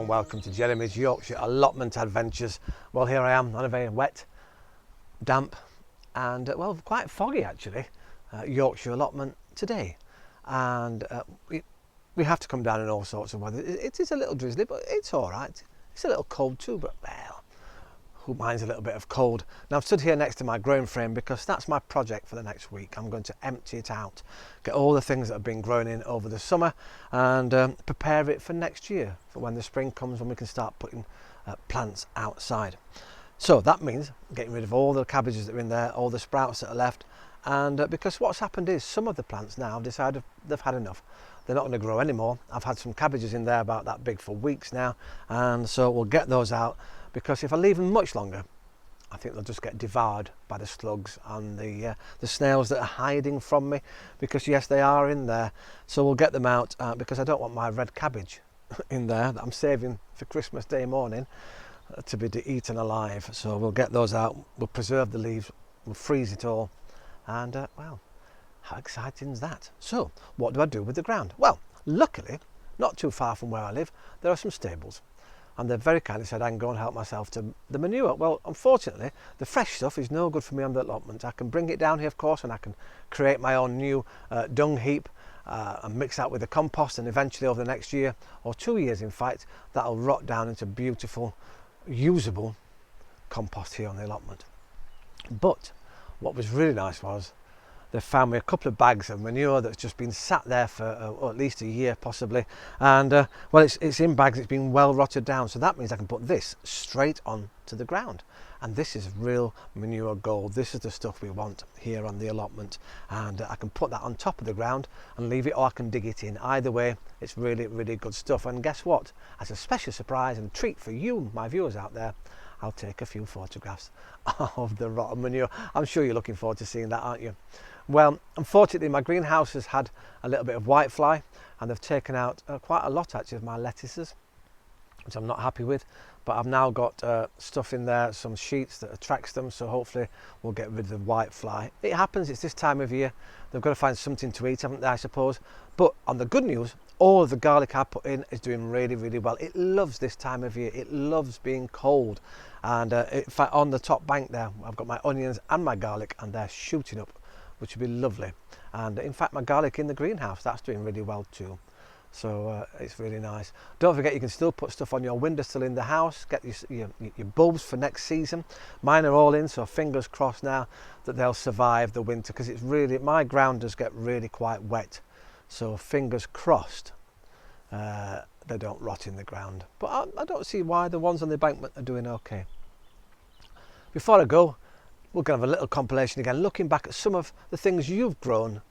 and welcome to Jeremy's Yorkshire Allotment Adventures. Well, here I am on a very wet, damp and well, quite foggy actually Yorkshire Allotment today, and we have to come down in all sorts of weather. It is a little drizzly, but it's all right. It's a little cold too, but well, who minds a little bit of cold? Now I've stood here next to my growing frame because that's my project for the next week. I'm going to empty it out, get all the things that have been growing in over the summer and prepare it for next year, for when the spring comes, when we can start putting plants outside. So that means getting rid of all the cabbages that are in there, all the sprouts that are left, and because what's happened is some of the plants now have decided they've had enough. They're not going to grow anymore. I've had some cabbages in there about that big for weeks now, and so we'll get those out, because if I leave them much longer, I think they'll just get devoured by the slugs and the snails that are hiding from me, because yes, they are in there. So we'll get them out because I don't want my red cabbage in there that I'm saving for Christmas Day morning to be eaten alive. So we'll get those out, we'll preserve the leaves, we'll freeze it all, and well, how exciting is that? So what do I do with the ground? Well, luckily, not too far from where I live, there are some stables, and they've very kindly said I can go and help myself to the manure. Well, unfortunately, the fresh stuff is no good for me on the allotment. I can bring it down here, of course, and I can create my own new dung heap and mix that with the compost, and eventually over the next year or 2 years, in fact, that'll rot down into beautiful, usable compost here on the allotment. But what was really nice was they found me a couple of bags of manure that's just been sat there for at least a year possibly, and well, it's in bags, it's been well rotted down, so that means I can put this straight on to the ground, and this is real manure gold. This is the stuff we want here on the allotment, and I can put that on top of the ground and leave it, or I can dig it in. Either way, it's really, really good stuff. And guess what, as a special surprise and treat for you, my viewers out there, I'll take a few photographs of the rotten manure. I'm sure you're looking forward to seeing that, aren't you? Well, unfortunately, my greenhouse has had a little bit of whitefly, and they've taken out quite a lot actually of my lettuces, which I'm not happy with. But I've now got stuff in there, some sheets that attracts them, so hopefully we'll get rid of the whitefly. It happens, it's this time of year. They've got to find something to eat, haven't they, I suppose. But on the good news, all of the garlic I put in is doing really, really well. It loves this time of year. It loves being cold. And in fact, on the top bank there, I've got my onions and my garlic, and they're shooting up, which would be lovely. And in fact, my garlic in the greenhouse, that's doing really well too. So it's really nice. Don't forget, you can still put stuff on your windowsill in the house. Get your bulbs for next season. Mine are all in, so fingers crossed now that they'll survive the winter, because it's really, my ground does get really quite wet. So fingers crossed they don't rot in the ground. But I don't see why the ones on the embankment are doing okay. Before I go, we're going to have a little compilation again, looking back at some of the things you've grown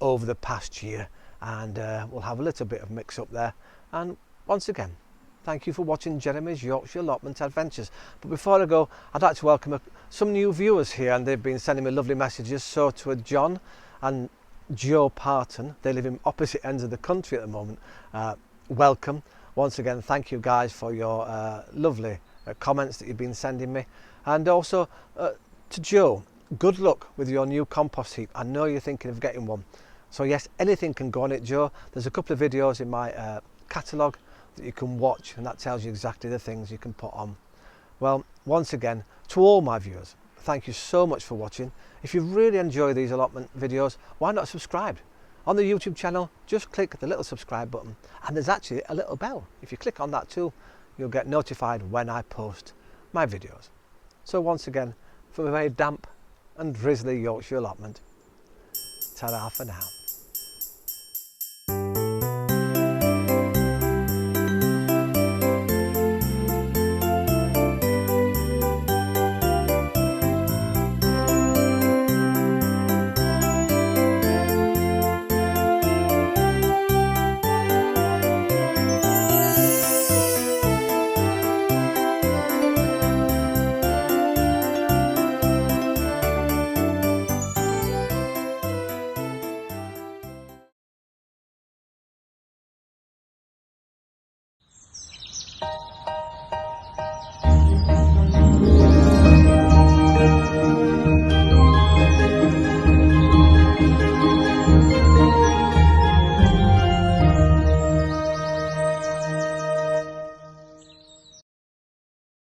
over the past year, and we'll have a little bit of mix up there. And once again, thank you for watching Jeremy's Yorkshire Allotment Adventures. But before I go, I'd like to welcome some new viewers here, and they've been sending me lovely messages. So to John and Joe Parton, they live in opposite ends of the country at the moment. Welcome once again. Thank you guys for your lovely comments that you've been sending me. And also to Joe, good luck with your new compost heap. I know you're thinking of getting one. So yes, anything can go on it, Joe. There's a couple of videos in my catalogue that you can watch, and that tells you exactly the things you can put on. Well, once again, to all my viewers, thank you so much for watching. If you really enjoy these allotment videos, why not subscribe? On the YouTube channel, just click the little subscribe button, and there's actually a little bell. If you click on that too, you'll get notified when I post my videos. So once again, from a very damp and drizzly Yorkshire allotment, ta-ra for now.